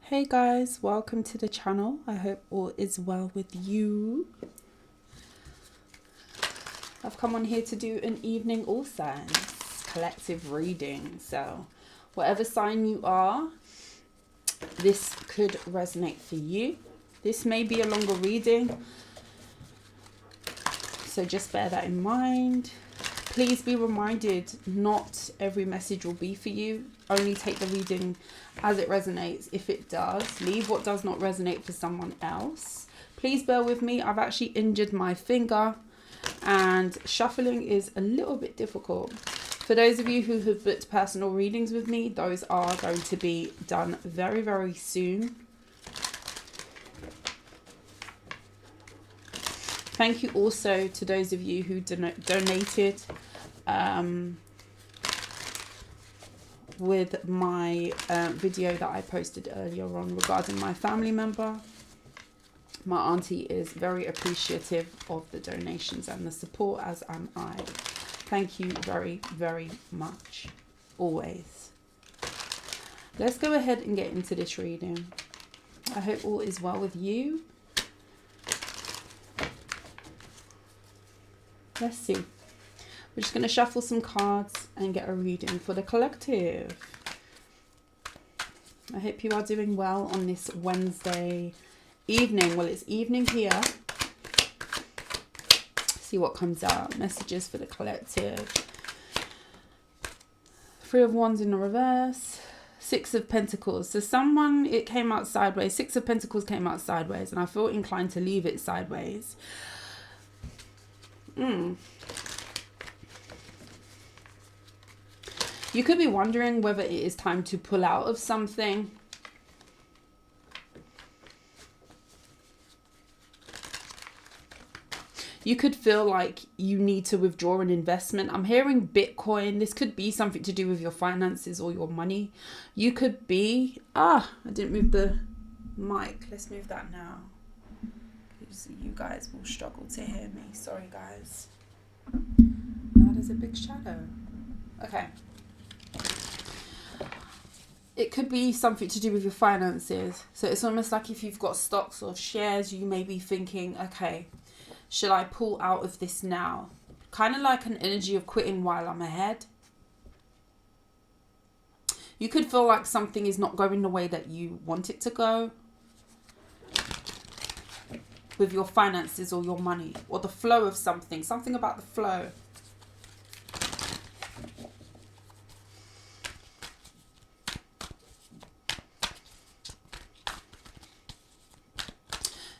Hey guys, welcome to the channel. I hope all is well with you. I've come on here to do an evening all signs collective reading. So whatever sign you are, this could resonate for you. This may be a longer reading, so just bear that in mind. Please be reminded, not every message will be for you. Only take the reading as it resonates. If it does, leave what does not resonate for someone else. Please bear with me. I've actually injured my finger and shuffling is a little bit difficult. For those of you who have booked personal readings with me, those are going to be done very, very soon. Thank you also to those of you who donated with my video that I posted earlier on regarding my family member. My auntie is very appreciative of the donations and the support, as am I. Thank you very, very much. Always. Let's go ahead and get into this reading. I hope all is well with you. Let's see. We're just going to shuffle some cards and get a reading for the collective. I hope you are doing well on this Wednesday evening. Well, it's evening here. See what comes out. Messages for the collective. 3 of Wands in the reverse. 6 of Pentacles. So someone, it came out sideways. 6 of Pentacles came out sideways, and I feel inclined to leave it sideways. You could be wondering whether it is time to pull out of something. You could feel like you need to withdraw an investment. I'm hearing Bitcoin. This could be something to do with your finances or your money. You could be... I didn't move the mic. Let's move that now. You guys will struggle to hear me. Sorry, guys. Now there's a big shadow. Okay. It could be something to do with your finances. So it's almost like if you've got stocks or shares, you may be thinking, okay, should I pull out of this now? Kind of like an energy of quitting while I'm ahead. You could feel like something is not going the way that you want it to go. With your finances or your money or the flow of something about the flow.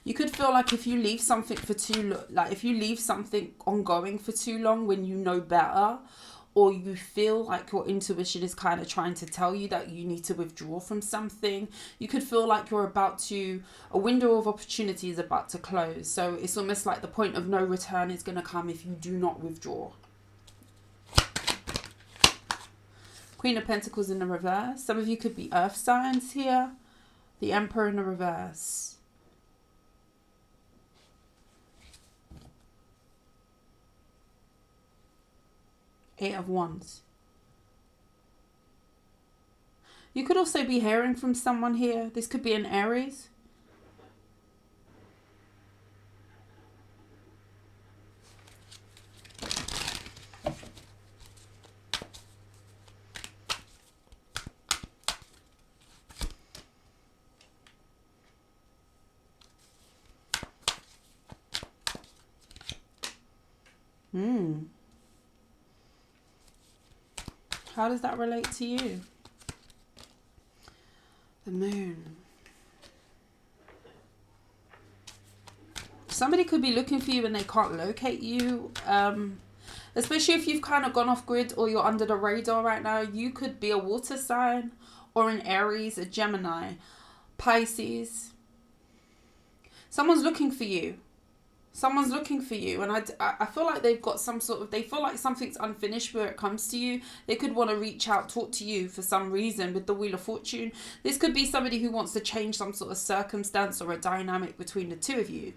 You could feel like if you leave something for too long, like if you leave something ongoing for too long when you know better, or you feel like your intuition is kind of trying to tell you that you need to withdraw from something, you could feel like you're about to, a window of opportunity is about to close. So it's almost like the point of no return is going to come if you do not withdraw. Queen of Pentacles in the reverse. Some of you could be earth signs here. The Emperor in the reverse. Eight of Wands. You could also be hearing from someone here. This could be an Aries. How does that relate to you? The Moon. Somebody could be looking for you and they can't locate you. Especially if you've kind of gone off grid or you're under the radar right now. You could be a water sign or an Aries, a Gemini, Pisces. Someone's looking for you. Someone's looking for you, and I feel like they've got some sort of, they feel like something's unfinished where it comes to you. They could want to reach out, talk to you for some reason with the Wheel of Fortune. This could be somebody who wants to change some sort of circumstance or a dynamic between the two of you.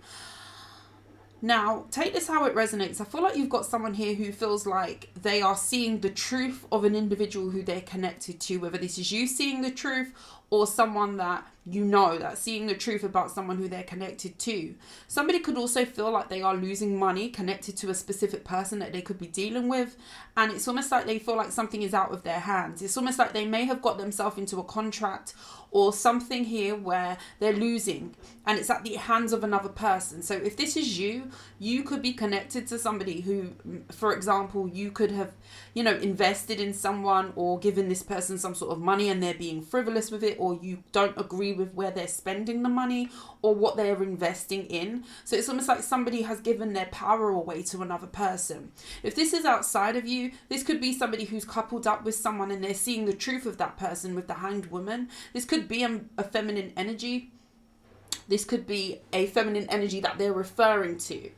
Now, take this how it resonates. I feel like you've got someone here who feels like they are seeing the truth of an individual who they're connected to, whether this is you seeing the truth or someone that You know that seeing the truth about someone who they're connected to. Somebody could also feel like they are losing money connected to a specific person that they could be dealing with. And it's almost like they feel like something is out of their hands. It's almost like they may have got themselves into a contract or something here where they're losing and it's at the hands of another person. So if this is you, you could be connected to somebody who, for example, you could have, you know, invested in someone or given this person some sort of money and they're being frivolous with it, or you don't agree with where they're spending the money or what they're investing in. So it's almost like somebody has given their power away to another person. If this is outside of you, this could be somebody who's coupled up with someone and they're seeing the truth of that person with the Hanged Woman. This could be a feminine energy. This could be a feminine energy that they're referring to.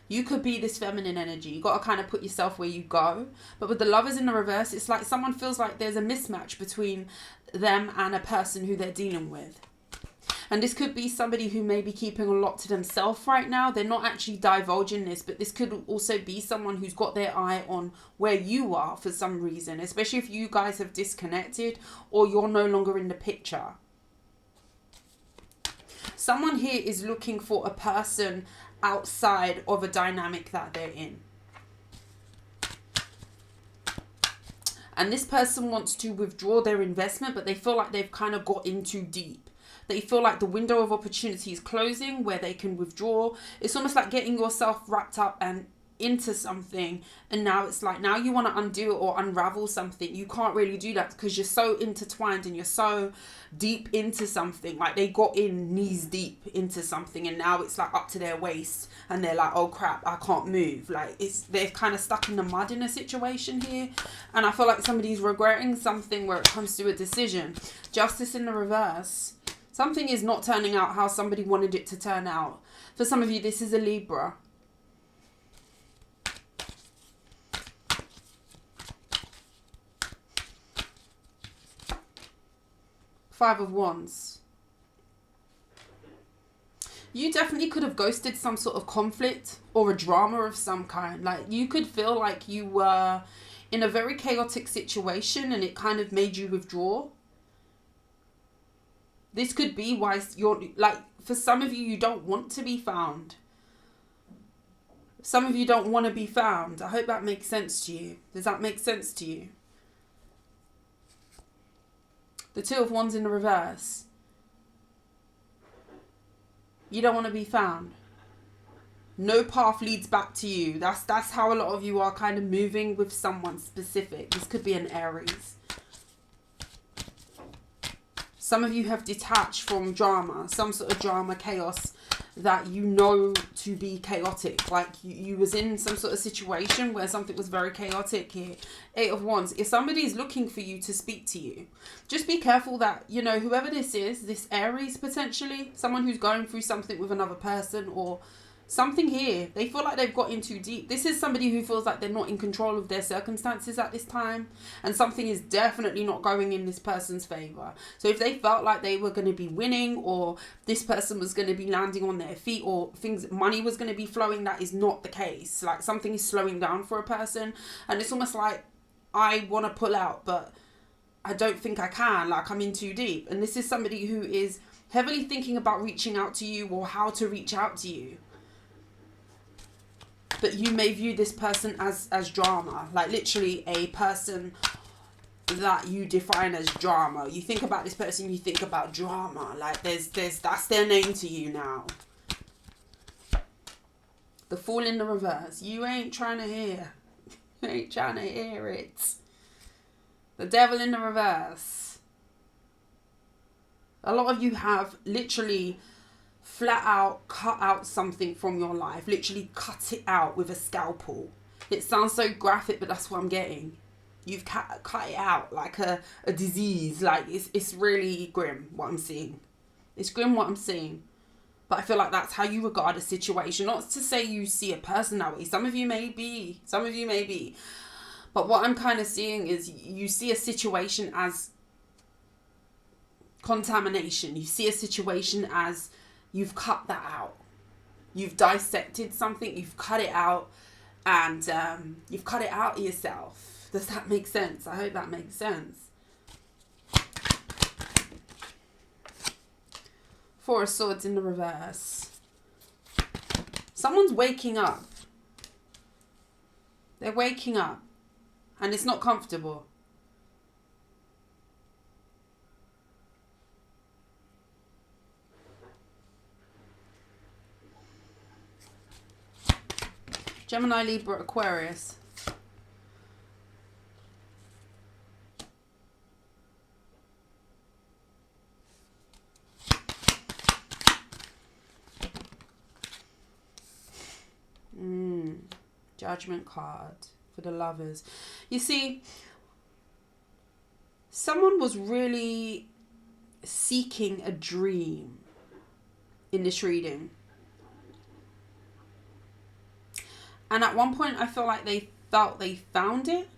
You could be this feminine energy. You got to kind of put yourself where you go. But with the Lovers in the reverse, it's like someone feels like there's a mismatch between them and a person who they're dealing with. And this could be somebody who may be keeping a lot to themselves right now. They're not actually divulging this, but this could also be someone who's got their eye on where you are for some reason, especially if you guys have disconnected or you're no longer in the picture. Someone here is looking for a person outside of a dynamic that they're in. And this person wants to withdraw their investment, but they feel like they've kind of got in too deep. They feel like the window of opportunity is closing where they can withdraw. It's almost like getting yourself wrapped up and into something, and now it's like now you want to undo it or unravel something. You can't really do that because you're so intertwined and you're so deep into something. Like they got in knees deep into something and now it's like up to their waist and they're like, oh crap, I can't move. Like they're kind of stuck in the mud in a situation here, and I feel like somebody's regretting something where it comes to a decision. Justice in the reverse. Something is not turning out how somebody wanted it to turn out. For some of you, this is a Libra. Five of Wands. You definitely could have ghosted some sort of conflict or a drama of some kind. Like you could feel like you were in a very chaotic situation and it kind of made you withdraw. This could be why you're like, for some of you, you don't want to be found. Some of you don't want to be found. I hope that makes sense to you. Does that make sense to you? The Two of Wands in the reverse. You don't want to be found. No path leads back to you. That's how a lot of you are kind of moving with someone specific. This could be an Aries. Some of you have detached from drama, some sort of drama, chaos that you know to be chaotic. Like you was in some sort of situation where something was very chaotic here. Eight of Wands. If somebody's looking for you to speak to you, just be careful that, you know, whoever this is, this Aries potentially, someone who's going through something with another person or something here, they feel like they've got in too deep. This is somebody who feels like they're not in control of their circumstances at this time, and something is definitely not going in this person's favor. So if they felt like they were going to be winning, or this person was going to be landing on their feet, or money was going to be flowing, that is not the case. Like something is slowing down for a person, and it's almost like I want to pull out, but I don't think I can. Like I'm in too deep. And this is somebody who is heavily thinking about reaching out to you or how to reach out to you. But you may view this person as drama, like literally a person that you define as drama. You think about this person, you think about drama. Like there's that's their name to you now. The Fool in the reverse. You ain't trying to hear. You ain't trying to hear it. The Devil in the reverse. A lot of you have literally flat out cut out something from your life. Literally cut it out with a scalpel. It sounds so graphic, but that's what I'm getting. You've cut it out like a disease. Like it's really grim what I'm seeing. It's grim what I'm seeing. But I feel like that's how you regard a situation. Not to say you see a person that way. Some of you may be. Some of you may be. But what I'm kind of seeing is you see a situation as contamination. You see a situation as you've cut that out. You've dissected something. You've cut it out. And you've cut it out of yourself. Does that make sense? I hope that makes sense. Four of Swords in the reverse. Someone's waking up. They're waking up. And it's not comfortable. Gemini, Libra, Aquarius. Judgment card for the Lovers. You see, someone was really seeking a dream in this reading. And at one point I feel like they felt they found it.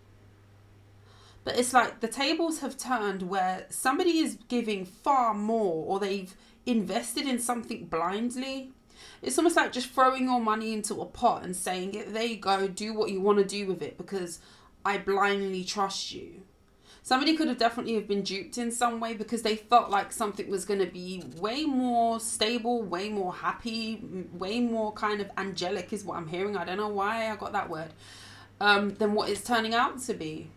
But it's like the tables have turned where somebody is giving far more, or they've invested in something blindly. It's almost like just throwing your money into a pot and saying, there you go, do what you want to do with it because I blindly trust you. Somebody could have definitely have been duped in some way because they felt like something was going to be way more stable, way more happy, way more kind of angelic is what I'm hearing. I don't know why I got that word. Than what it's turning out to be.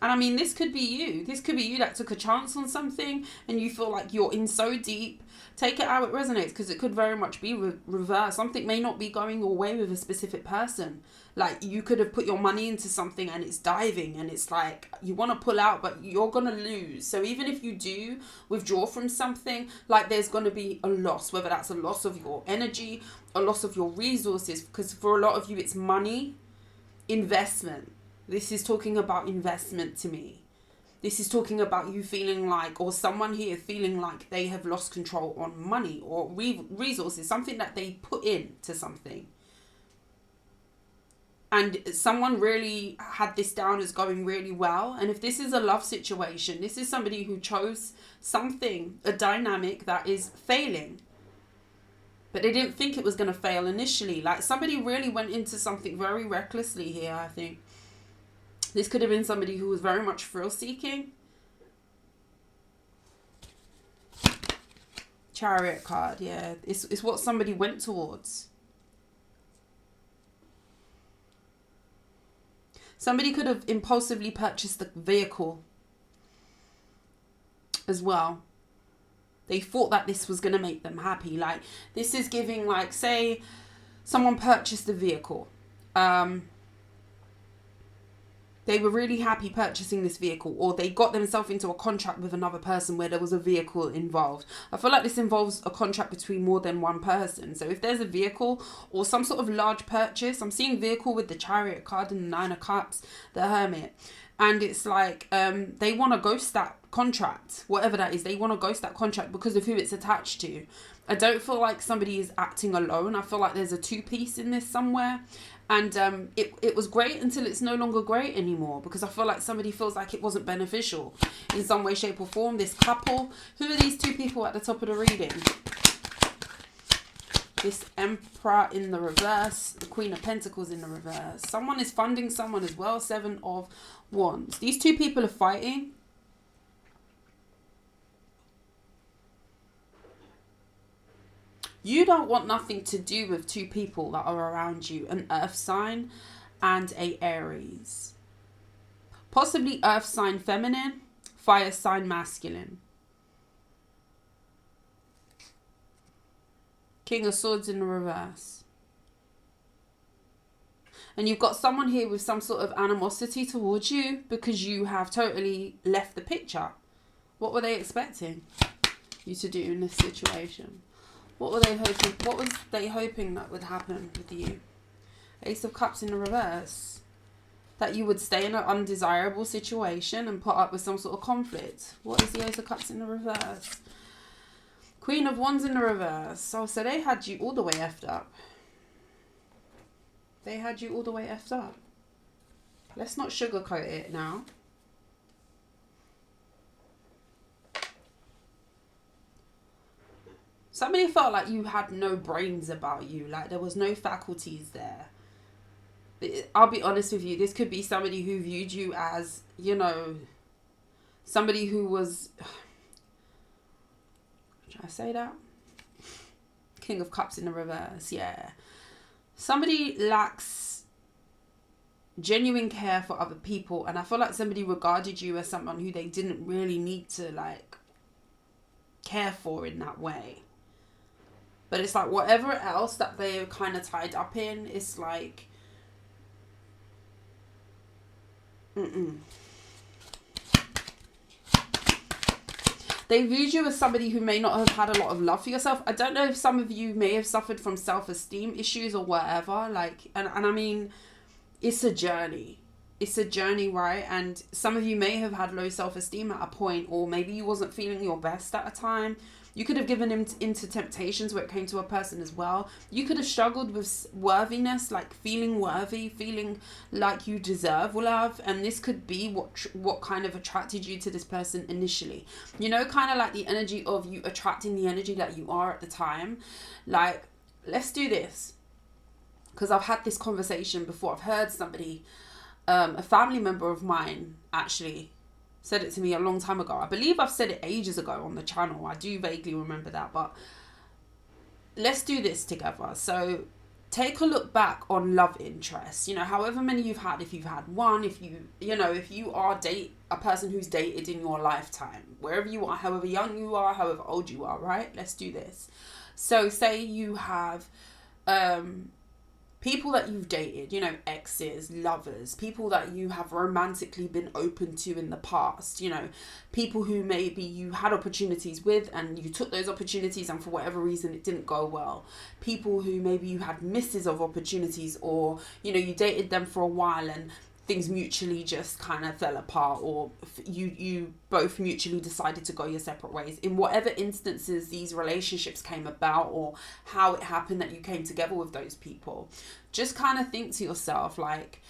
And I mean, this could be you. This could be you that took a chance on something and you feel like you're in so deep. Take it how it resonates, because it could very much be reverse. Something may not be going your way with a specific person. Like, you could have put your money into something and it's diving and it's like you want to pull out, but you're going to lose. So even if you do withdraw from something, like there's going to be a loss, whether that's a loss of your energy, a loss of your resources, because for a lot of you, it's money, investment. This is talking about investment to me. This is talking about you feeling like, or someone here feeling like they have lost control on money or resources, something that they put into something. And someone really had this down as going really well. And if this is a love situation, this is somebody who chose something, a dynamic that is failing. But they didn't think it was going to fail initially. Like, somebody really went into something very recklessly here, I think. This could have been somebody who was very much thrill-seeking. Chariot card, yeah. It's what somebody went towards. Somebody could have impulsively purchased the vehicle as well. They thought that this was going to make them happy. Like, this is giving, like, say, someone purchased the vehicle. They were really happy purchasing this vehicle, or they got themselves into a contract with another person where there was a vehicle involved. I feel like this involves a contract between more than one person. So if there's a vehicle or some sort of large purchase, I'm seeing vehicle with the Chariot card and the Nine of Cups, the Hermit. And it's like they want to ghost that contract, whatever that is. They want to ghost that contract because of who it's attached to. I don't feel like somebody is acting alone. I feel like there's a two-piece in this somewhere. And it was great until it's no longer great anymore, because I feel like somebody feels like it wasn't beneficial in some way, shape or form. This couple, who are these two people at the top of the reading? This Emperor in the reverse, the Queen of Pentacles in the reverse. Someone is funding someone as well, Seven of Wands. These two people are fighting. You don't want nothing to do with two people that are around you. An earth sign and a Aries. Possibly earth sign feminine, fire sign masculine. King of Swords in the reverse. And you've got someone here with some sort of animosity towards you because you have totally left the picture. What were they expecting you to do in this situation? What were they hoping? What was they hoping that would happen with you? Ace of Cups in the reverse. That you would stay in an undesirable situation and put up with some sort of conflict. What is the Ace of Cups in the reverse? Queen of Wands in the reverse. Oh, so they had you all the way effed up. They had you all the way effed up. Let's not sugarcoat it now. Somebody felt like you had no brains about you. Like there was no faculties there. I'll be honest with you. This could be somebody who viewed you as, you know, somebody who was... I say that? King of Cups in the reverse, yeah. Somebody lacks genuine care for other people, and I feel like somebody regarded you as someone who they didn't really need to like care for in that way. But it's like whatever else that they're kind of tied up in, it's like they viewed you as somebody who may not have had a lot of love for yourself. I don't know if some of you may have suffered from self-esteem issues or whatever. Like, and I mean, it's a journey. It's a journey, right? And some of you may have had low self-esteem at a point, or maybe you wasn't feeling your best at a time. You could have given into temptations where it came to a person as well. You could have struggled with worthiness, like feeling worthy, feeling like you deserve love. And this could be what kind of attracted you to this person initially. You know, kind of like the energy of you attracting the energy that you are at the time. Like, let's do this. Because I've had this conversation before. I've heard somebody, a family member of mine actually said it to me a long time ago. I believe I've said it ages ago on the channel. I do vaguely remember that, but let's do this together. So take a look back on love interests, you know, however many you've had. If you've had one, if you are a person who's dated in your lifetime, wherever you are, however young you are, however old you are, right? Let's do this. So say you have people that you've dated, you know, exes, lovers, people that you have romantically been open to in the past, you know, people who maybe you had opportunities with and you took those opportunities and for whatever reason it didn't go well. People who maybe you had misses of opportunities, or, you know, you dated them for a while and things mutually just kind of fell apart, or you both mutually decided to go your separate ways. In whatever instances these relationships came about, or how it happened that you came together with those people, just kind of think to yourself, like,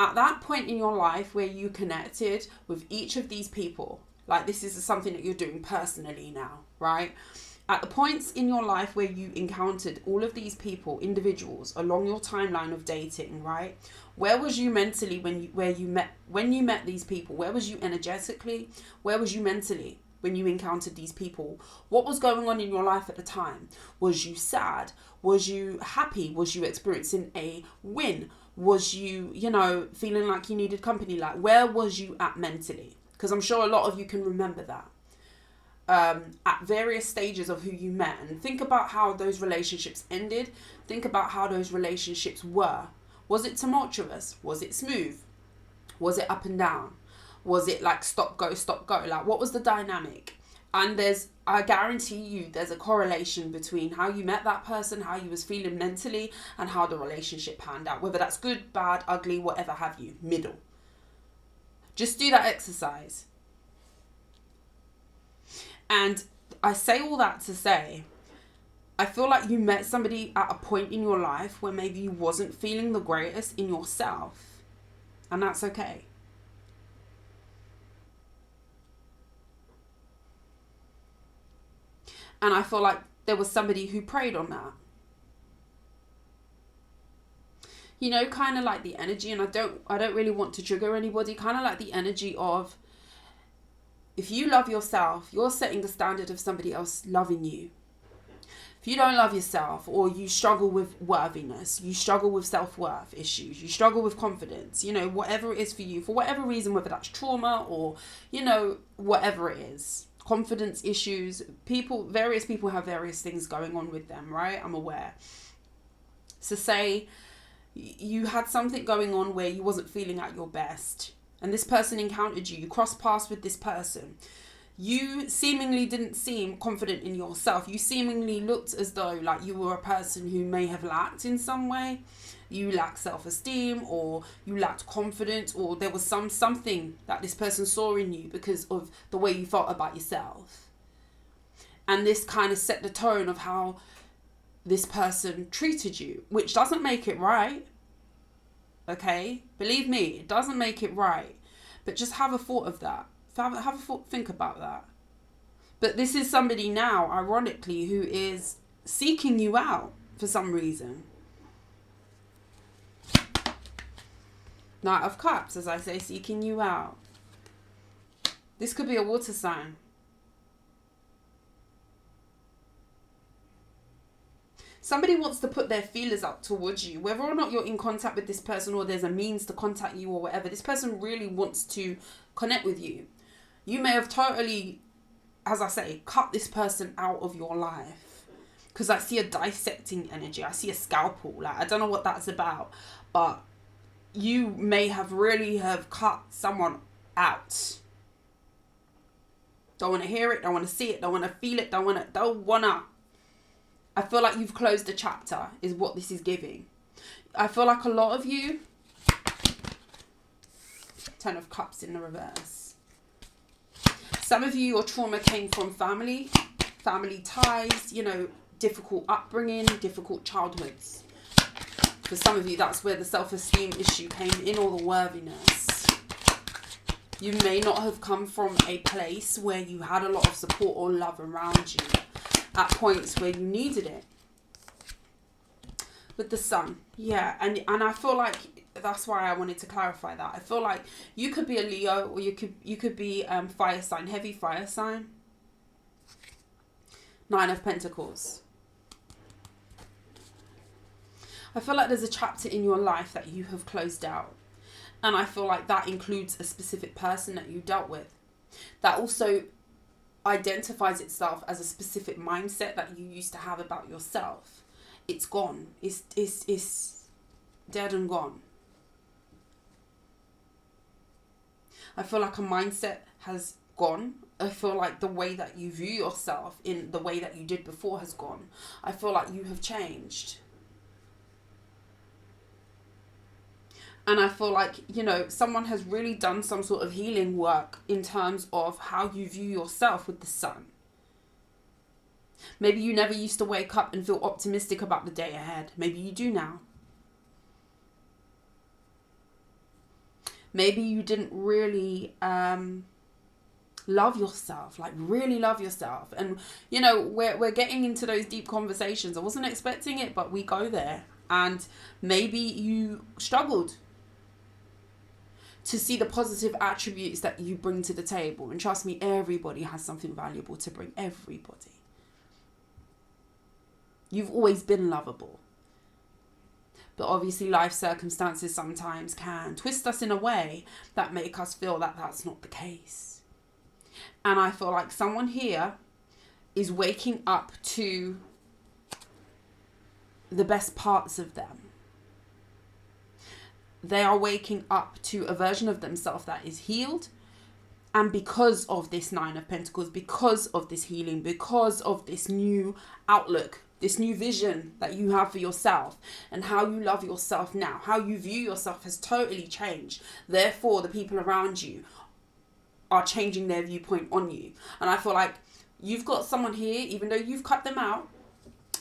at that point in your life where you connected with each of these people, like, this is something that you're doing personally now, right? At the points in your life where you encountered all of these people, individuals, along your timeline of dating, right? Where was you mentally when you met these people? Where was you energetically? Where was you mentally when you encountered these people? What was going on in your life at the time? Was you sad? Was you happy? Was you experiencing a win? Was you, you know, feeling like you needed company? Like, where was you at mentally? Because I'm sure a lot of you can remember that. At various stages of who you met, and think about how those relationships ended. Think about how those relationships were. Was it tumultuous? Was it smooth? Was it up and down? Was it like stop, go? Like, what was the dynamic? And I guarantee you, there's a correlation between how you met that person, how you was feeling mentally, and how the relationship panned out. Whether that's good, bad, ugly, whatever have you, middle. Just do that exercise. And I say all that to say, I feel like you met somebody at a point in your life where maybe you wasn't feeling the greatest in yourself. And that's okay. And I feel like there was somebody who preyed on that. You know, kind of like the energy, and I don't really want to trigger anybody, kind of like the energy of, if you love yourself, you're setting the standard of somebody else loving you. If you don't love yourself, or you struggle with worthiness, you struggle with self-worth issues, you struggle with confidence, you know, whatever it is for you, for whatever reason, whether that's trauma or, you know, whatever it is, confidence issues, various people have various things going on with them, right? I'm aware. So say you had something going on where you wasn't feeling at your best, and this person encountered you crossed paths with this person. You seemingly didn't seem confident in yourself. You seemingly looked as though like you were a person who may have lacked in some way. You lacked self-esteem, or you lacked confidence, or there was something that this person saw in you because of the way you felt about yourself. And this kind of set the tone of how this person treated you, which doesn't make it right. Okay, believe me, it doesn't make it right, but just have a thought of that. Have a thought, think about that. But this is somebody now, ironically, who is seeking you out for some reason. Knight of Cups, as I say, seeking you out. This could be a water sign. Somebody wants to put their feelers out towards you, whether or not you're in contact with this person or there's a means to contact you or whatever. This person really wants to connect with you. You may have totally, as I say, cut this person out of your life. Because I see a dissecting energy. I see a scalpel. Like, I don't know what that's about. But you may have really have cut someone out. Don't want to hear it. Don't want to see it. Don't want to feel it. Don't wanna. I feel like you've closed a chapter is what this is giving. I feel like a lot of you... Ten of Cups in the reverse. Some of you, your trauma came from family ties, you know, difficult upbringing, difficult childhoods. For some of you, that's where the self-esteem issue came in, or the worthiness. You may not have come from a place where you had a lot of support or love around you at points where you needed it. With the Sun, yeah, and I feel like that's why I wanted to clarify that. I feel like you could be a Leo, or you could be fire sign, heavy fire sign. 9 of Pentacles. I feel like there's a chapter in your life that you have closed out, and I feel like that includes a specific person that you dealt with. That also identifies itself as a specific mindset that you used to have about yourself. It's gone. It's dead and gone. I feel like a mindset has gone. I feel like the way that you view yourself in the way that you did before has gone. I feel like you have changed. And I feel like, you know, someone has really done some sort of healing work in terms of how you view yourself with the Sun. Maybe you never used to wake up and feel optimistic about the day ahead. Maybe you do now. Maybe you didn't really love yourself, like really love yourself. And, you know, we're getting into those deep conversations. I wasn't expecting it, but we go there. And maybe you struggled to see the positive attributes that you bring to the table. And trust me, everybody has something valuable to bring. Everybody. You've always been lovable. But obviously life circumstances sometimes can twist us in a way that make us feel that that's not the case. And I feel like someone here is waking up to the best parts of them. They are waking up to a version of themselves that is healed. And because of this 9 of Pentacles, because of this healing, because of this new outlook, this new vision that you have for yourself and how you love yourself now, how you view yourself has totally changed. Therefore, the people around you are changing their viewpoint on you. And I feel like you've got someone here, even though you've cut them out,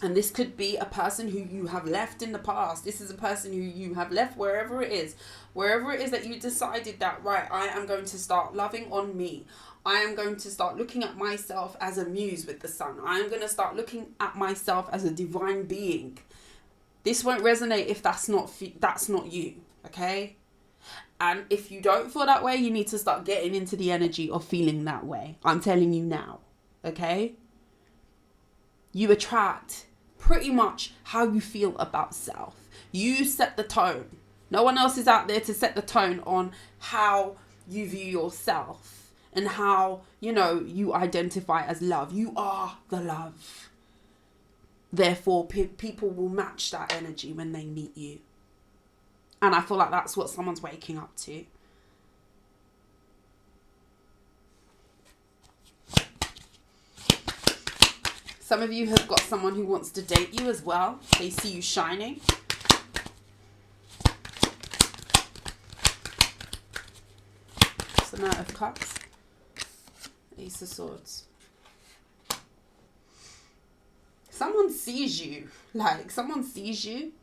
and this could be a person who you have left in the past. This is a person who you have left wherever it is that you decided that, right, I am going to start loving on me. I am going to start looking at myself as a muse with the Sun. I am going to start looking at myself as a divine being. This won't resonate if that's not you, okay? And if you don't feel that way, you need to start getting into the energy of feeling that way. I'm telling you now, okay? You attract pretty much how you feel about self. You set the tone. No one else is out there to set the tone on how you view yourself and how, you know, you identify as love. You are the love. Therefore, people will match that energy when they meet you. And I feel like that's what someone's waking up to. Some of you have got someone who wants to date you as well. They see you shining. It's the Knight of Cups. Ace of Swords. Someone sees you. Like, someone sees you.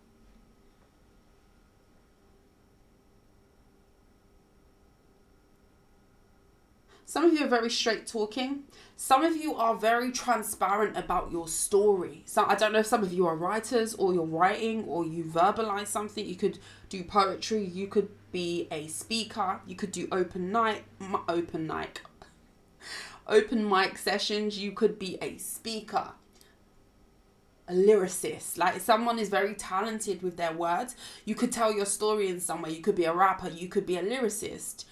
Some of you are very straight talking. Some of you are very transparent about your story. So I don't know if some of you are writers or you're writing or you verbalize something. You could do poetry. You could be a speaker. You could do open mic sessions. You could be a speaker, a lyricist. Like someone is very talented with their words. You could tell your story in some way. You could be a rapper. You could be a lyricist.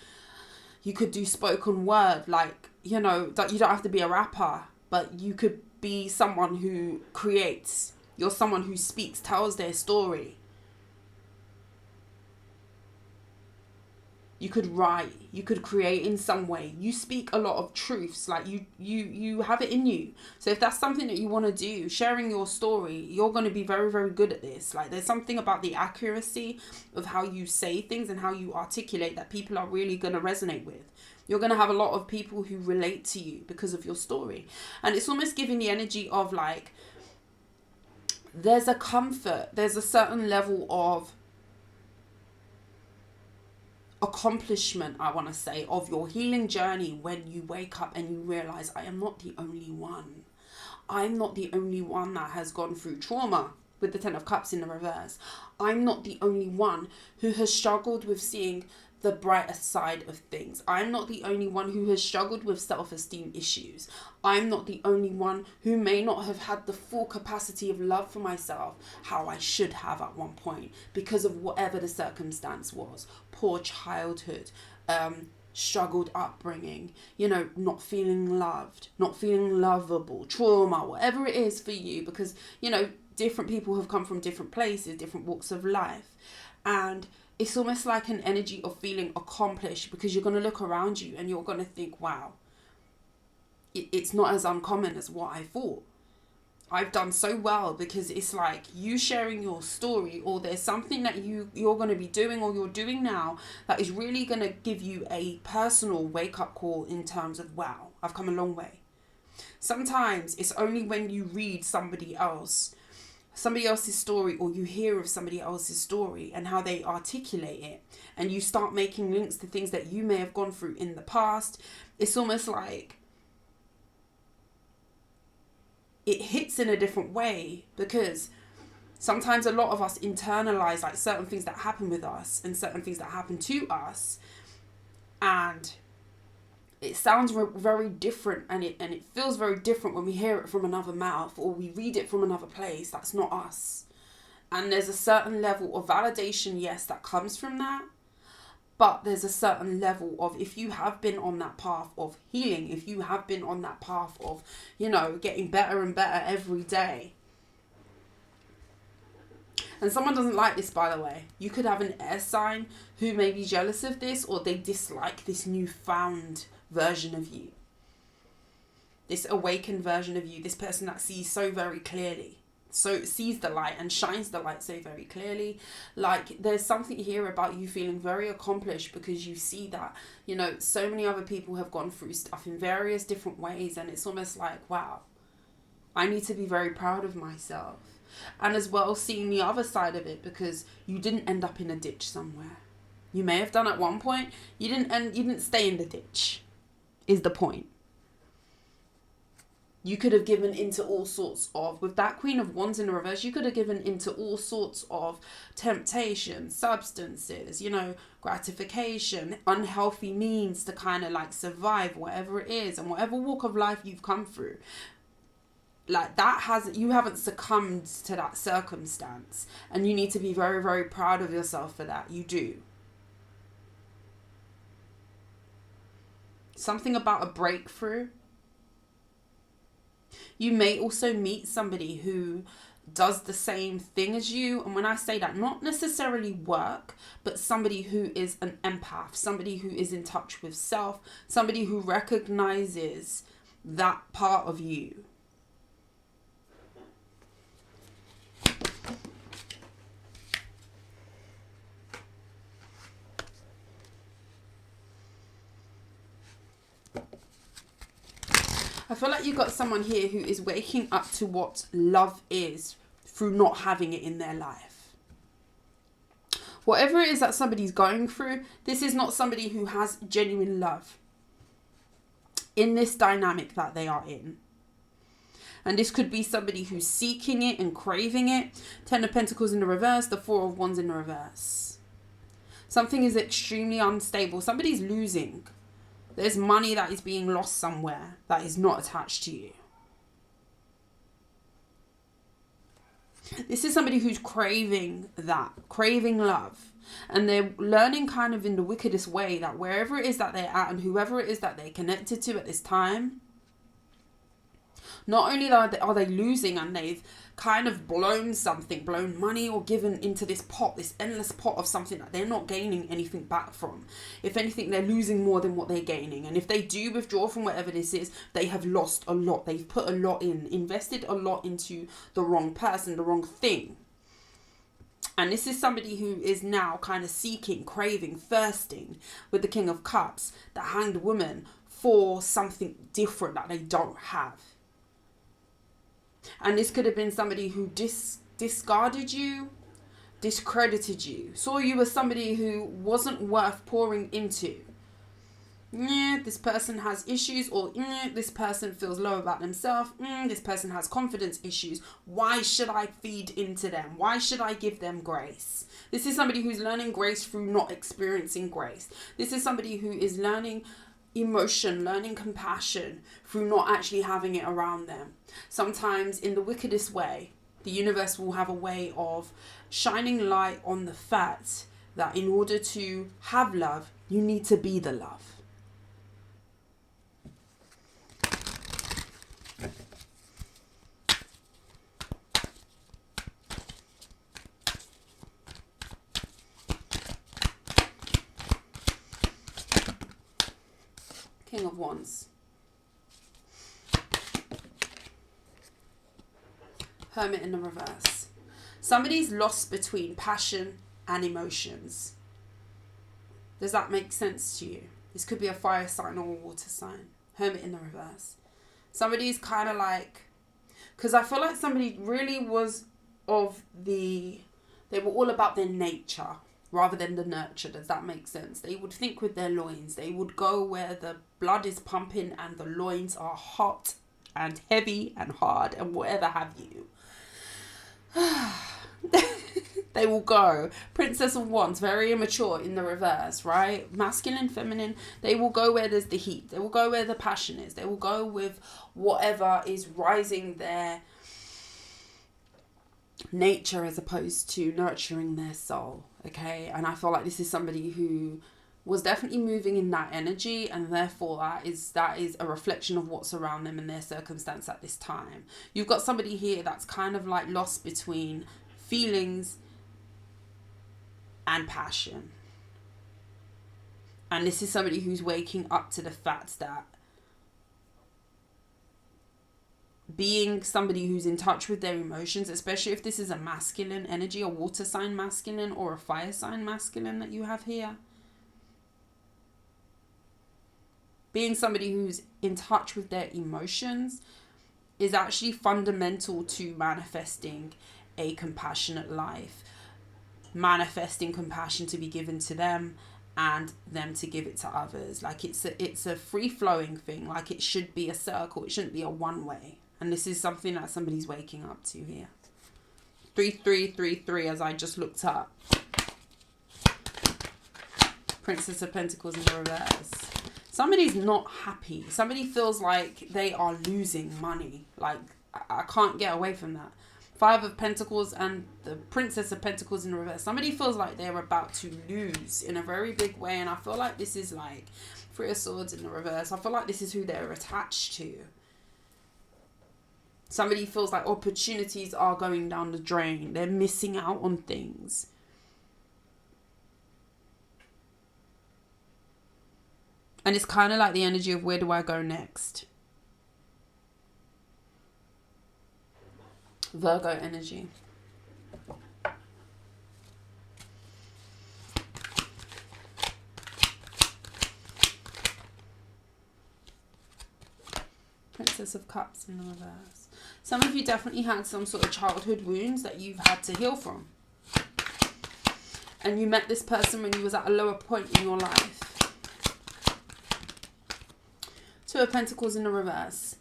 You could do spoken word. Like, you know, you don't have to be a rapper, but you could be someone who creates. You're someone who speaks, tells their story. You could write, you could create in some way. You speak a lot of truths, like you have it in you. So if that's something that you want to do, sharing your story, you're going to be very, very good at this. Like there's something about the accuracy of how you say things and how you articulate that people are really going to resonate with. You're going to have a lot of people who relate to you because of your story. And it's almost giving the energy of like, there's a comfort, there's a certain level of accomplishment, I want to say, of your healing journey when you wake up and you realize, I am not the only one. I'm not the only one that has gone through trauma, with the Ten of Cups in the reverse. I'm not the only one who has struggled with seeing the brighter side of things. I'm not the only one who has struggled with self-esteem issues. I'm not the only one who may not have had the full capacity of love for myself how I should have at one point because of whatever the circumstance was. Poor childhood, struggled upbringing, you know, not feeling loved, not feeling lovable, trauma, whatever it is for you, because, you know, different people have come from different places, different walks of life. And it's almost like an energy of feeling accomplished because you're going to look around you and you're going to think, wow, it's not as uncommon as what I thought. I've done so well because it's like you sharing your story, or there's something that you're going to be doing or you're doing now that is really going to give you a personal wake-up call in terms of, wow, I've come a long way. Sometimes it's only when you read somebody else's story, or you hear of somebody else's story and how they articulate it, and you start making links to things that you may have gone through in the past. It's almost like it hits in a different way, because sometimes a lot of us internalize like certain things that happen with us and certain things that happen to us, and it sounds very different, and it feels very different when we hear it from another mouth or we read it from another place that's not us. And there's a certain level of validation, yes, that comes from that. But there's a certain level of, if you have been on that path of healing, if you have been on that path of, you know, getting better and better every day. And someone doesn't like this, by the way. You could have an air sign who may be jealous of this, or they dislike this newfound version of you. This awakened version of you. This person that sees so very clearly. So sees the light and shines the light so very clearly. Like there's something here about you feeling very accomplished because you see that, you know, so many other people have gone through stuff in various different ways, and it's almost like, wow, I need to be very proud of myself. And as well, seeing the other side of it, because you didn't end up in a ditch somewhere. You may have done at one point. You didn't stay in the ditch, is the point. You could have given into all sorts of, with that Queen of Wands in the reverse, you could have given into all sorts of temptation, substances, you know, gratification, unhealthy means to kind of like survive, whatever it is, and whatever walk of life you've come through. Like you haven't succumbed to that circumstance, and you need to be very, very proud of yourself for that. You do. Something about a breakthrough. You may also meet somebody who does the same thing as you. And when I say that, not necessarily work, but somebody who is an empath, somebody who is in touch with self, somebody who recognizes that part of you. I feel like you've got someone here who is waking up to what love is through not having it in their life. Whatever it is that somebody's going through, this is not somebody who has genuine love in this dynamic that they are in. And this could be somebody who's seeking it and craving it. Ten of Pentacles in the reverse, the Four of Wands in the reverse. Something is extremely unstable. Somebody's losing. There's money that is being lost somewhere that is not attached to you. This is somebody who's craving that, craving love. And they're learning kind of in the wickedest way that wherever it is that they're at and whoever it is that they're connected to at this time, not only are they losing and they've kind of blown money or given into this pot, this endless pot of something that they're not gaining anything back from. If anything, they're losing more than what they're gaining. And if they do withdraw from whatever this is, they have lost a lot. They've put a lot in, invested a lot into the wrong person, the wrong thing. And this is somebody who is now kind of seeking, craving, thirsting with the King of Cups, the Hanged Woman, for something different that they don't have. And this could have been somebody who discarded you, discredited you, saw you as somebody who wasn't worth pouring into. Yeah, this person has issues, or this person feels low about themselves. This person has confidence issues. Why should I feed into them? Why should I give them grace? This is somebody who's learning grace through not experiencing grace. This is somebody who is learning emotion, learning compassion through not actually having it around them. Sometimes in the wickedest way, the universe will have a way of shining light on the fact that in order to have love, you need to be the love. King of Wands. Hermit in the reverse. Somebody's lost between passion and emotions. Does that make sense to you? This could be a fire sign or a water sign. Hermit in the reverse. Somebody's kind of like, because I feel like somebody really was they were all about their nature rather than the nurture. Does that make sense? They would think with their loins. They would go where the blood is pumping and the loins are hot and heavy and hard and whatever have you. They will go. Princess of Wands, very immature in the reverse, right? Masculine, feminine. They will go where there's the heat. They will go where the passion is. They will go with whatever is rising their nature as opposed to nurturing their soul. Okay, and I feel like this is somebody who was definitely moving in that energy, and therefore that is a reflection of what's around them and their circumstance at this time. You've got somebody here that's kind of like lost between feelings and passion. And this is somebody who's waking up to the fact that being somebody who's in touch with their emotions, especially if this is a masculine energy, a water sign masculine or a fire sign masculine that you have here. Being somebody who's in touch with their emotions is actually fundamental to manifesting a compassionate life. Manifesting compassion to be given to them and them to give it to others. Like it's a free-flowing thing. Like it should be a circle. It shouldn't be a one-way. And this is something that somebody's waking up to here. 3333 as I just looked up. Princess of Pentacles in the reverse. Somebody's not happy. Somebody feels like they are losing money. Like, I can't get away from that. Five of Pentacles and the Princess of Pentacles in the reverse. Somebody feels like they're about to lose in a very big way. And I feel like this is like Three of Swords in the reverse. I feel like this is who they're attached to. Somebody feels like opportunities are going down the drain. They're missing out on things. And it's kind of like the energy of where do I go next? Virgo energy. Princess of Cups in the reverse. Some of you definitely had some sort of childhood wounds that you've had to heal from. And you met this person when you was at a lower point in your life. Two of Pentacles in the reverse.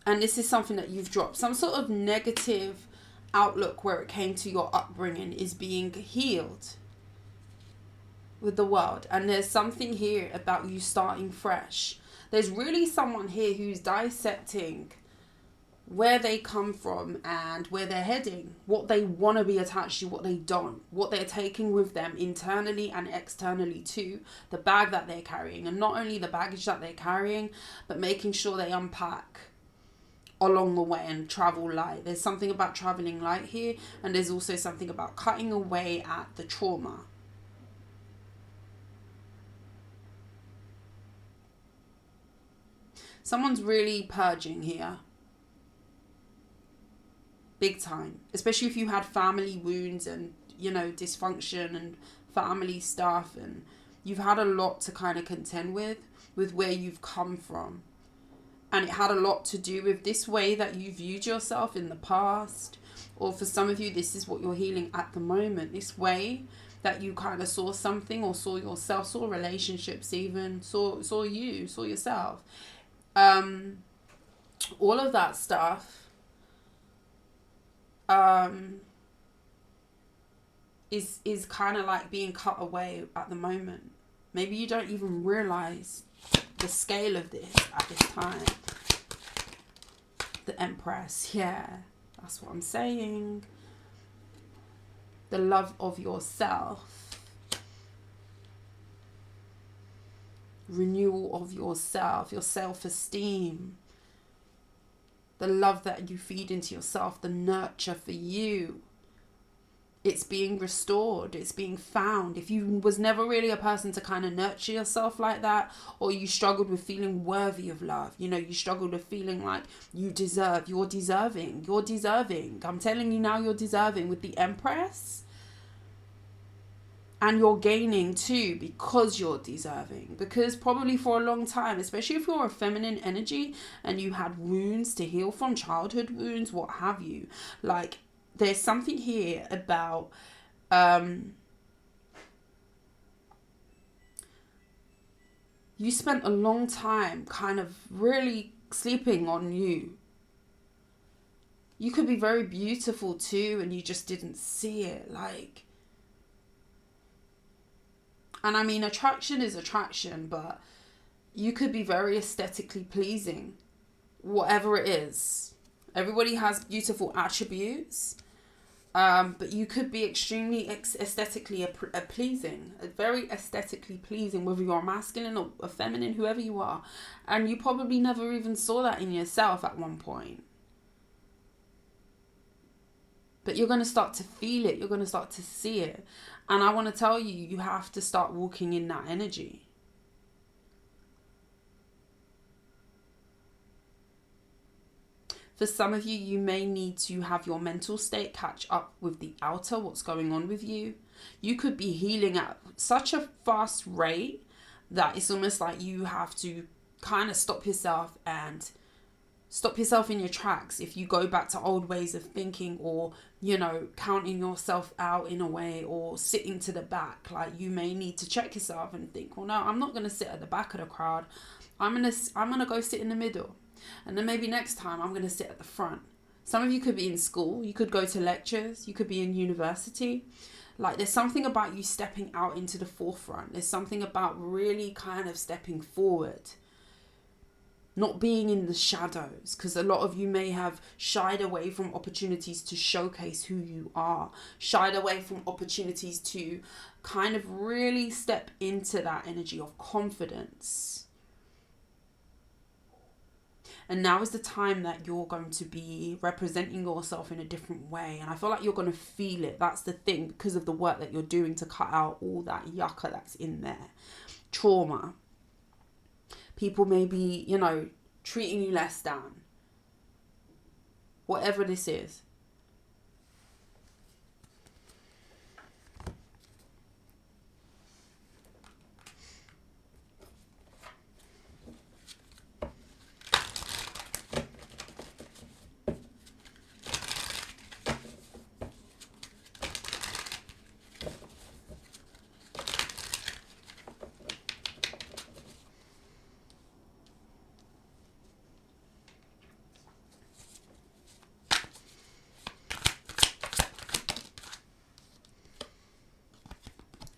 And this is something that you've dropped. Some sort of negative outlook where it came to your upbringing is being healed with the world. And there's something here about you starting fresh. There's really someone here who's dissecting where they come from and where they're heading, what they want to be attached to, what they don't, what they're taking with them internally and externally too, the bag that they're carrying, and not only the baggage that they're carrying, but making sure they unpack along the way and travel light. There's something about traveling light here, and there's also something about cutting away at the trauma. Someone's really purging here. Big time. Especially if you had family wounds and, you know, dysfunction and family stuff, and you've had a lot to kind of contend with where you've come from. And it had a lot to do with this way that you viewed yourself in the past. Or for some of you, this is what you're healing at the moment. This way that you kind of saw something, or saw yourself, saw relationships even, saw you, saw yourself. All of that stuff is kind of like being cut away at the moment. Maybe you don't even realize the scale of this at this time. The Empress, yeah, that's what I'm saying. The love of yourself. Renewal of yourself, your self-esteem. The love that you feed into yourself, the nurture for you. It's being restored. It's being found. If you was never really a person to kind of nurture yourself like that, or you struggled with feeling worthy of love, you know, you struggled with feeling like you deserve, you're deserving. I'm telling you now, you're deserving with the Empress. And you're gaining too, because you're deserving. Because probably for a long time, especially if you're a feminine energy and you had wounds to heal from, childhood wounds, what have you. Like, there's something here about you spent a long time kind of really sleeping on you. You could be very beautiful too, and you just didn't see it. Like, and I mean, attraction is attraction, but you could be very aesthetically pleasing, whatever it is. Everybody has beautiful attributes, but you could be extremely aesthetically pleasing, very aesthetically pleasing, whether you're masculine or a feminine, whoever you are. And you probably never even saw that in yourself at one point. But you're going to start to feel it. You're going to start to see it. And I want to tell you, you have to start walking in that energy. For some of you, you may need to have your mental state catch up with the outer, what's going on with you. You could be healing at such a fast rate that it's almost like you have to kind of stop yourself in your tracks if you go back to old ways of thinking, or, you know, counting yourself out in a way, or sitting to the back. Like, you may need to check yourself and think, well, no, I'm not going to sit at the back of the crowd. I'm going to go sit in the middle. And then maybe next time I'm going to sit at the front. Some of you could be in school. You could go to lectures. You could be in university. Like, there's something about you stepping out into the forefront. There's something about really kind of stepping forward. Not being in the shadows, because a lot of you may have shied away from opportunities to showcase who you are, shied away from opportunities to kind of really step into that energy of confidence. And now is the time that you're going to be representing yourself in a different way. And I feel like you're going to feel it. That's the thing, because of the work that you're doing to cut out all that yucca that's in there. Trauma. People may be, you know, treating you less than. Whatever this is.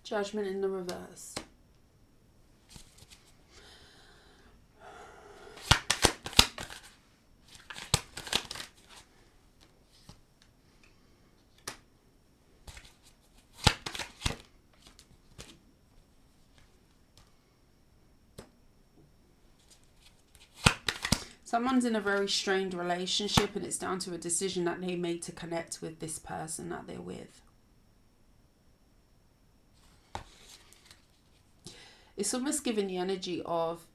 Judgment in the reverse. Someone's in a very strained relationship, and it's down to a decision that they made to connect with this person that they're with. It's almost giving the energy of,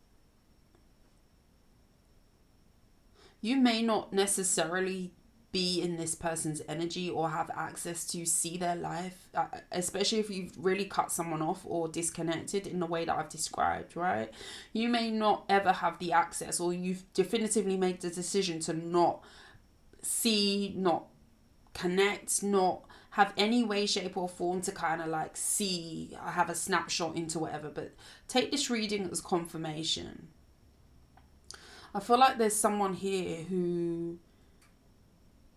you may not necessarily be in this person's energy or have access to see their life, especially if you've really cut someone off or disconnected in the way that I've described, right? You may not ever have the access, or you've definitively made the decision to not see, not connect, not have any way, shape or form to kind of like see, I have a snapshot into whatever. But take this reading as confirmation. I feel like there's someone here who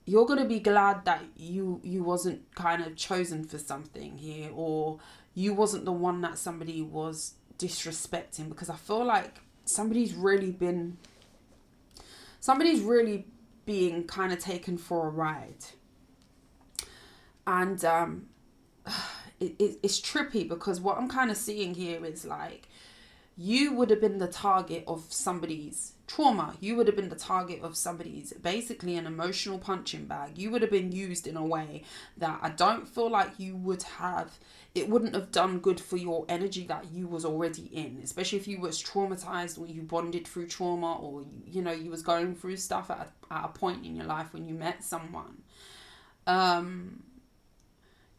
you're going to be glad that you wasn't kind of chosen for something here, or you wasn't the one that somebody was disrespecting, because I feel like somebody's really being kind of taken for a ride. And it's trippy, because what I'm kind of seeing here is like, you would have been the target of somebody's trauma. You would have been the target of somebody's, basically an emotional punching bag. You would have been used in a way that I don't feel like you would have, it wouldn't have done good for your energy that you was already in, especially if you was traumatized, or you bonded through trauma, or, you know, you was going through stuff at a point in your life when you met someone.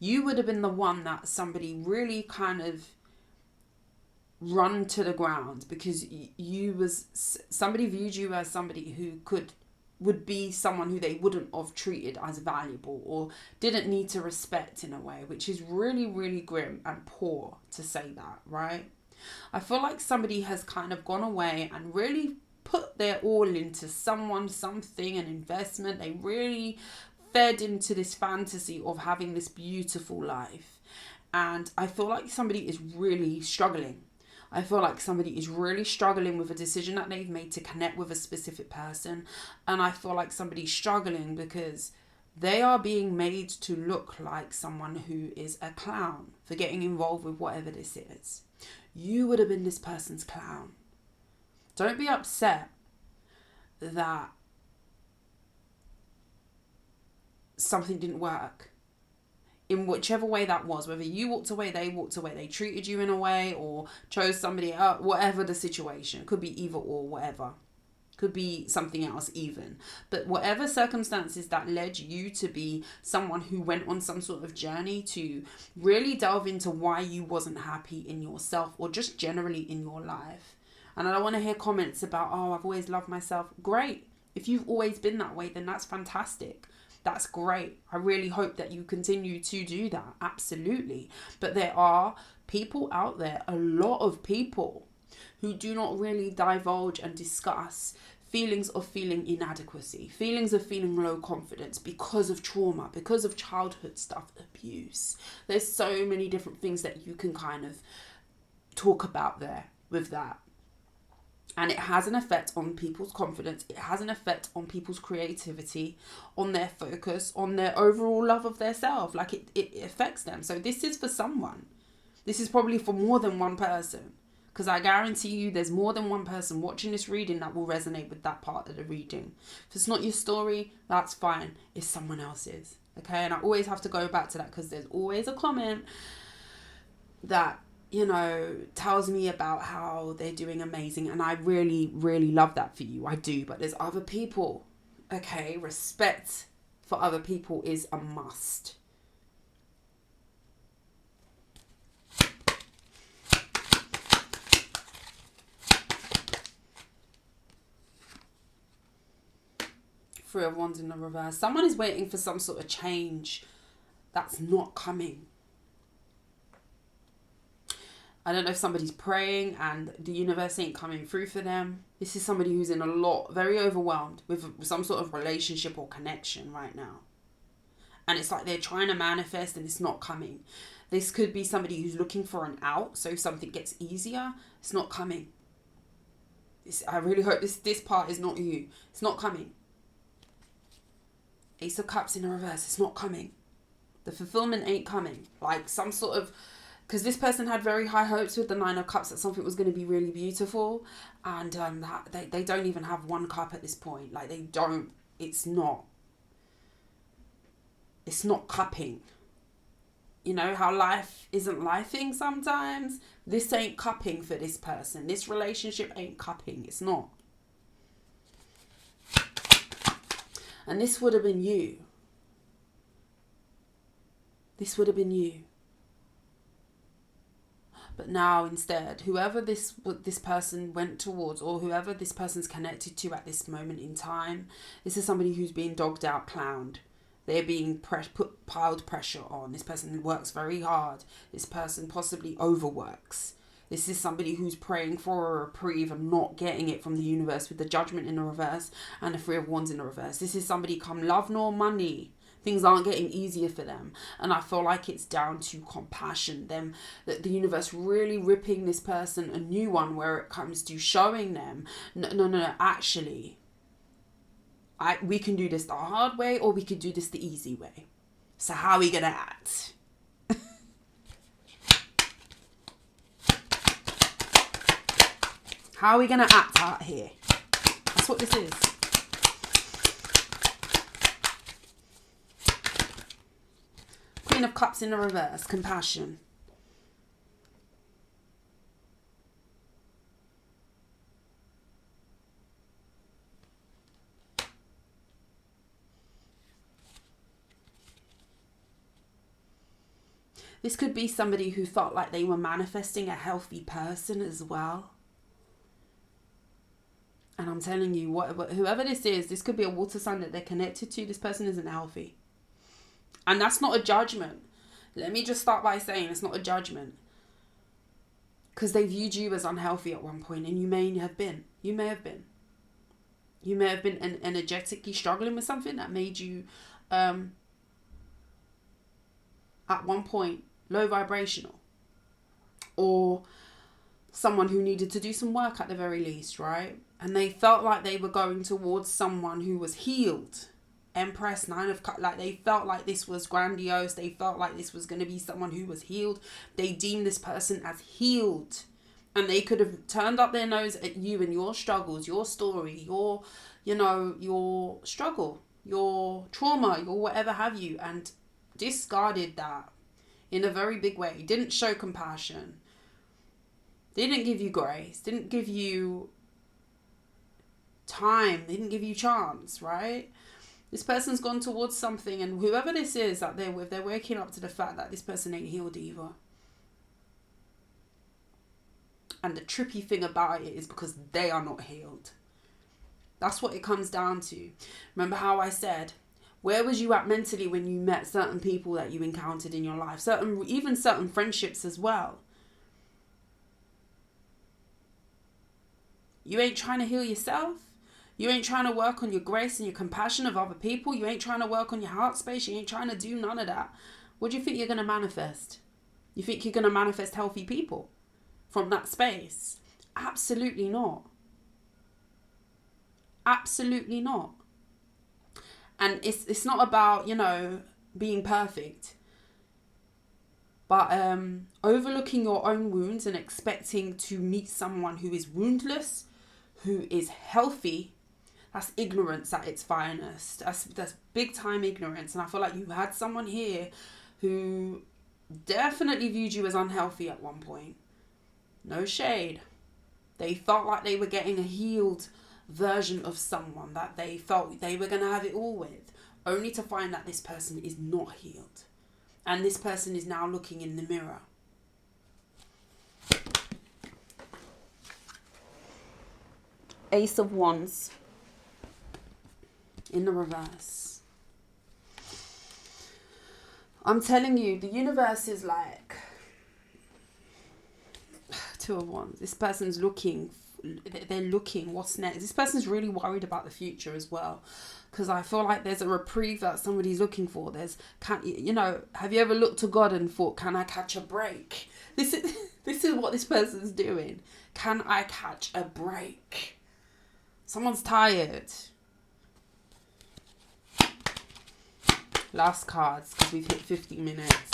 You would have been the one that somebody really kind of run to the ground, because somebody viewed you as somebody who would be someone who they wouldn't have treated as valuable, or didn't need to respect in a way, which is really, really grim and poor to say that, right? I feel like somebody has kind of gone away and really put their all into someone, something, an investment. They really fed into this fantasy of having this beautiful life. And I feel like somebody is really struggling. I feel like somebody is really struggling with a decision that they've made to connect with a specific person. And I feel like somebody's struggling because they are being made to look like someone who is a clown for getting involved with whatever this is. You would have been this person's clown. Don't be upset that something didn't work. In whichever way that was, whether you walked away, they treated you in a way, or chose somebody else, whatever the situation. Could be either or, whatever. Could be something else even. But whatever circumstances that led you to be someone who went on some sort of journey to really delve into why you wasn't happy in yourself, or just generally in your life. And I don't want to hear comments about, oh, I've always loved myself. Great. If you've always been that way, then that's fantastic. That's great. I really hope that you continue to do that. Absolutely. But there are people out there, a lot of people, who do not really divulge and discuss feelings of feeling inadequacy, feelings of feeling low confidence because of trauma, because of childhood stuff, abuse. There's so many different things that you can kind of talk about there with that. And it has an effect on people's confidence. It has an effect on people's creativity, on their focus, on their overall love of their self. Like it affects them. So this is for someone. This is probably for more than one person. Because I guarantee you there's more than one person watching this reading that will resonate with that part of the reading. If it's not your story, that's fine. It's someone else's. Okay? And I always have to go back to that, because there's always a comment that, you know, tells me about how they're doing amazing. And I really, really love that for you. I do. But there's other people. Okay. Respect for other people is a must. Three of Wands in the reverse. Someone is waiting for some sort of change that's not coming. I don't know if somebody's praying and the universe ain't coming through for them. This is somebody who's in very overwhelmed with some sort of relationship or connection right now. And it's like they're trying to manifest and it's not coming. This could be somebody who's looking for an out. So if something gets easier, it's not coming. I really hope this part is not you. It's not coming. Ace of Cups in the reverse. It's not coming. The fulfillment ain't coming. Like some sort of Because this person had very high hopes with the Nine of Cups that something was going to be really beautiful. And they don't even have one cup at this point. Like, they don't, it's not cupping. You know how life isn't lifing sometimes? This ain't cupping for this person. This relationship ain't cupping. It's not. And this would have been you. This would have been you. But now instead, whoever this person went towards, or whoever this person's connected to at this moment in time, this is somebody who's being dogged out, clowned. They're being piled pressure on. This person works very hard. This person possibly overworks. This is somebody who's praying for a reprieve and not getting it from the universe with the Judgment in the reverse and the Three of Wands in the reverse. This is somebody come love nor money. Things aren't getting easier for them. And I feel like it's down to compassion. That the universe really ripping this person a new one where it comes to showing them, no, actually, we can do this the hard way or we could do this the easy way. So how are we going to act? How are we going to act out here? That's what this is. Queen of Cups in the reverse, compassion. This could be somebody who felt like they were manifesting a healthy person as well. And I'm telling you, whoever this is, this could be a water sign that they're connected to. This person isn't healthy. And that's not a judgment. Let me just start by saying it's not a judgment. Because they viewed you as unhealthy at one point, and you may have been. You may have been. You may have been energetically struggling with something that made you, at one point, low vibrational. Or someone who needed to do some work at the very least, right? And they felt like they were going towards someone who was healed. Empress, Nine of Cups, like they felt like this was grandiose. They felt like this was going to be someone who was healed. They deemed this person as healed. And they could have turned up their nose at you and your struggles, your story, your struggle, your trauma, your whatever have you, and discarded that in a very big way. Didn't show compassion. Didn't give you grace. Didn't give you time. They didn't give you chance, right? This person's gone towards something, and whoever this is that they're with, they're waking up to the fact that this person ain't healed either. And the trippy thing about it is because they are not healed. That's what it comes down to. Remember how I said, where was you at mentally when you met certain people that you encountered in your life? Even certain friendships as well. You ain't trying to heal yourself. You ain't trying to work on your grace and your compassion of other people. You ain't trying to work on your heart space. You ain't trying to do none of that. What do you think you're going to manifest? You think you're going to manifest healthy people from that space? Absolutely not. Absolutely not. And it's not about, being perfect. But overlooking your own wounds and expecting to meet someone who is woundless, who is healthy, that's ignorance at its finest. That's big time ignorance. And I feel like you had someone here who definitely viewed you as unhealthy at one point. No shade. They felt like they were getting a healed version of someone that they felt they were going to have it all with, only to find that this person is not healed. And this person is now looking in the mirror. Ace of Wands in the reverse. I'm telling you, the universe is like Two of Wands. This person's looking. They're looking. What's next? This person's really worried about the future as well. Because I feel like there's a reprieve that somebody's looking for. Have you ever looked to God and thought, can I catch a break? This is what this person's doing. Can I catch a break? Someone's tired. Last cards, because we've hit 50 minutes.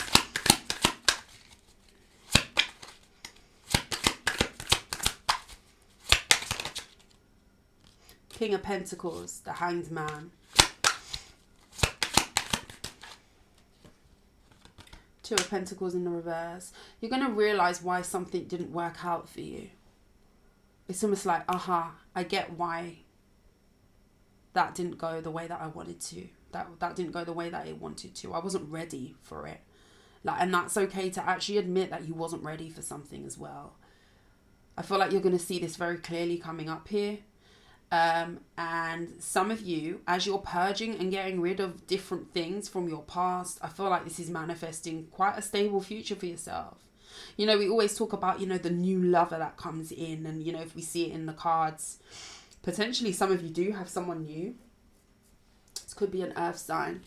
King of Pentacles, the Hanged Man. Two of Pentacles in the reverse. You're going to realize why something didn't work out for you. It's almost like, aha, I get why that didn't go the way that I wanted to. That didn't go the way that it wanted to. I wasn't ready for it. Like, and that's okay to actually admit that you wasn't ready for something as well. I feel like you're going to see this very clearly coming up here. And some of you, as you're purging and getting rid of different things from your past, I feel like this is manifesting quite a stable future for yourself. You know, we always talk about, you know, the new lover that comes in, and, you know, if we see it in the cards, potentially some of you do have someone new. This could be an earth sign.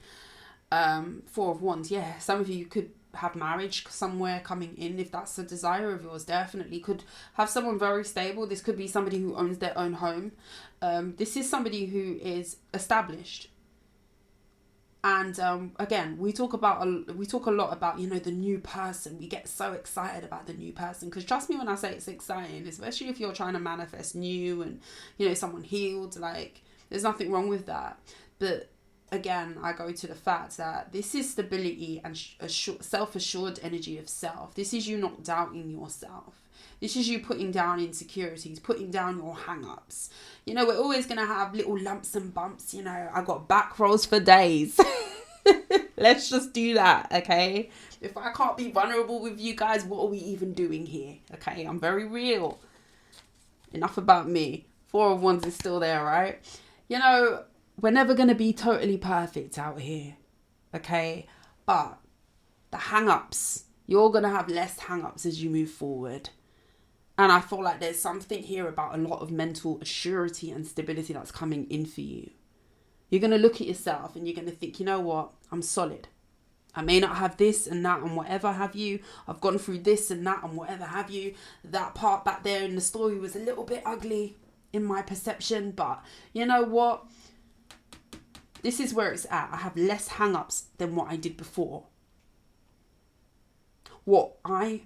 Four of Wands, yeah. Some of you could have marriage somewhere coming in, if that's a desire of yours. Definitely could have someone very stable. This could be somebody who owns their own home. This is somebody who is established. And again, we talk a lot about, you know, the new person. We get so excited about the new person, because trust me when I say it's exciting, especially if you're trying to manifest new and, you know, someone healed. Like, there's nothing wrong with that. But again, I go to the fact that this is stability and self-assured energy of self. This is you not doubting yourself. This is you putting down insecurities, putting down your hang-ups. You know, we're always going to have little lumps and bumps. You know, I got back rolls for days. Let's just do that, okay? If I can't be vulnerable with you guys, what are we even doing here? Okay, I'm very real. Enough about me. Four of Wands is still there, right? You know, we're never going to be totally perfect out here, okay? But the hang-ups, you're going to have less hang-ups as you move forward. And I feel like there's something here about a lot of mental assurity and stability that's coming in for you. You're going to look at yourself and you're going to think, you know what? I'm solid. I may not have this and that and whatever have you. I've gone through this and that and whatever have you. That part back there in the story was a little bit ugly in my perception. But you know what? This is where it's at. I have less hang-ups than what I did before. What I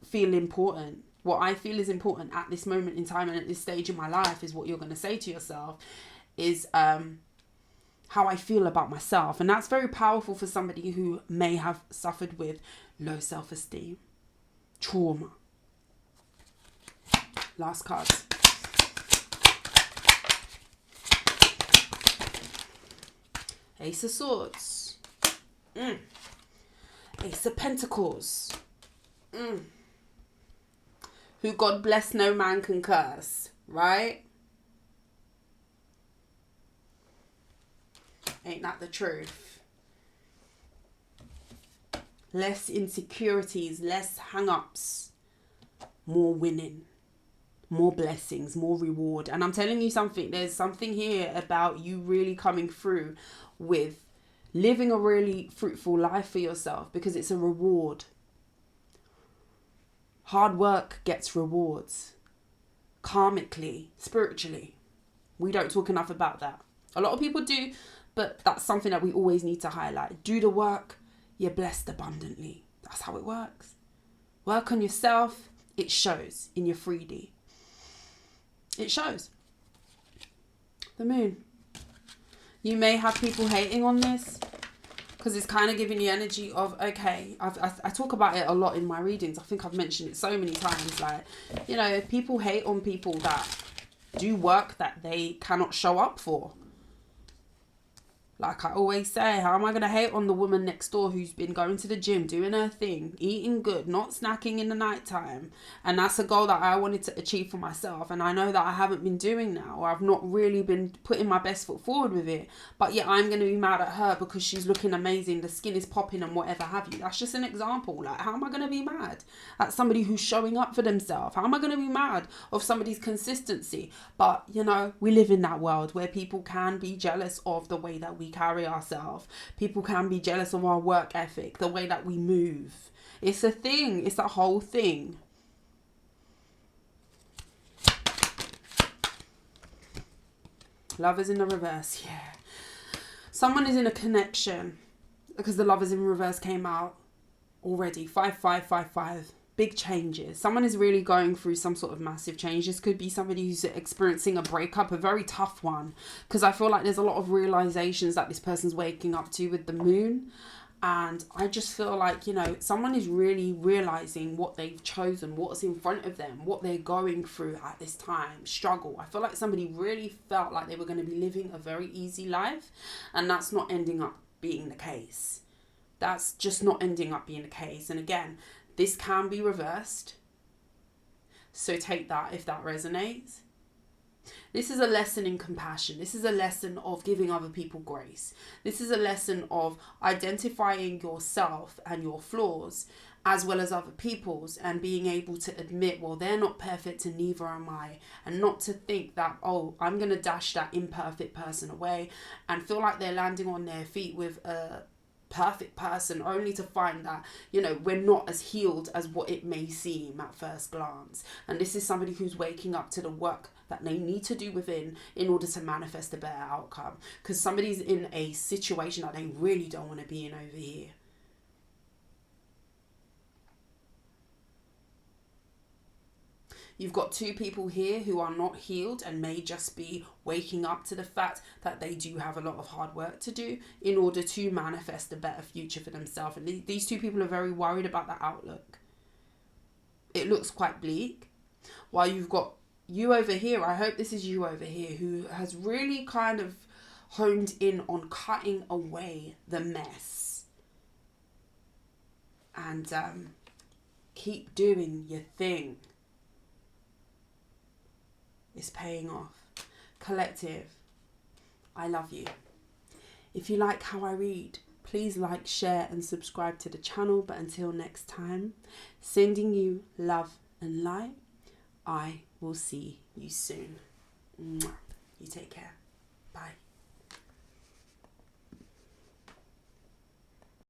feel important, what I feel is important at this moment in time and at this stage in my life, is what you're going to say to yourself, is how I feel about myself. And that's very powerful for somebody who may have suffered with low self-esteem, trauma. Last card. Ace of Swords. Ace of Pentacles. Who God bless, no man can curse, right? Ain't that the truth? Less insecurities, less hang-ups, more winning, more blessings, more reward. And I'm telling you something, there's something here about you really coming through with living a really fruitful life for yourself, because it's a reward. Hard work gets rewards. Karmically, spiritually. We don't talk enough about that. A lot of people do, but that's something that we always need to highlight. Do the work, you're blessed abundantly. That's how it works. Work on yourself, it shows in your 3D. It shows. The Moon. You may have people hating on this, because it's kind of giving you energy of, okay, I talk about it a lot in my readings. I think I've mentioned it so many times. Like, you know, people hate on people that do work that they cannot show up for. Like I always say, how am I going to hate on the woman next door who's been going to the gym, doing her thing, eating good, not snacking in the nighttime? And that's a goal that I wanted to achieve for myself. And I know that I haven't been doing that, or I've not really been putting my best foot forward with it. But yeah, I'm going to be mad at her because she's looking amazing, the skin is popping and whatever have you. That's just an example. Like, how am I going to be mad at somebody who's showing up for themselves? How am I going to be mad of somebody's consistency? But, you know, we live in that world where people can be jealous of the way that we carry ourselves. People can be jealous of our work ethic, the way that we move. It's a thing. It's a whole thing. Lovers in the reverse. Yeah. Someone is in a connection, because the Lovers in reverse came out already. 5555. big changes. Someone is really going through some sort of massive change. This could be somebody who's experiencing a breakup, a very tough one, because I feel like there's a lot of realizations that this person's waking up to with the moon. And I just feel like, you know, someone is really realizing what they've chosen, what's in front of them, what they're going through at this time, struggle. I feel like somebody really felt like they were going to be living a very easy life, and that's not ending up being the case. That's just not ending up being the case. And again, this can be reversed. So take that if that resonates. This is a lesson in compassion. This is a lesson of giving other people grace. This is a lesson of identifying yourself and your flaws as well as other people's, and being able to admit, well, they're not perfect and neither am I. And not to think that, oh, I'm going to dash that imperfect person away and feel like they're landing on their feet with a perfect person, only to find that, you know, we're not as healed as what it may seem at first glance. And this is somebody who's waking up to the work that they need to do within in order to manifest a better outcome, because somebody's in a situation that they really don't want to be in over here. You've got two people here who are not healed and may just be waking up to the fact that they do have a lot of hard work to do in order to manifest a better future for themselves. And these two people are very worried about the outlook. It looks quite bleak. While you've got you over here, I hope this is you over here, who has really kind of honed in on cutting away the mess. And keep doing your thing. It's paying off. Collective, I love you. If you like how I read, please like, share and subscribe to the channel. But until next time, sending you love and light. I will see you soon. You take care. Bye.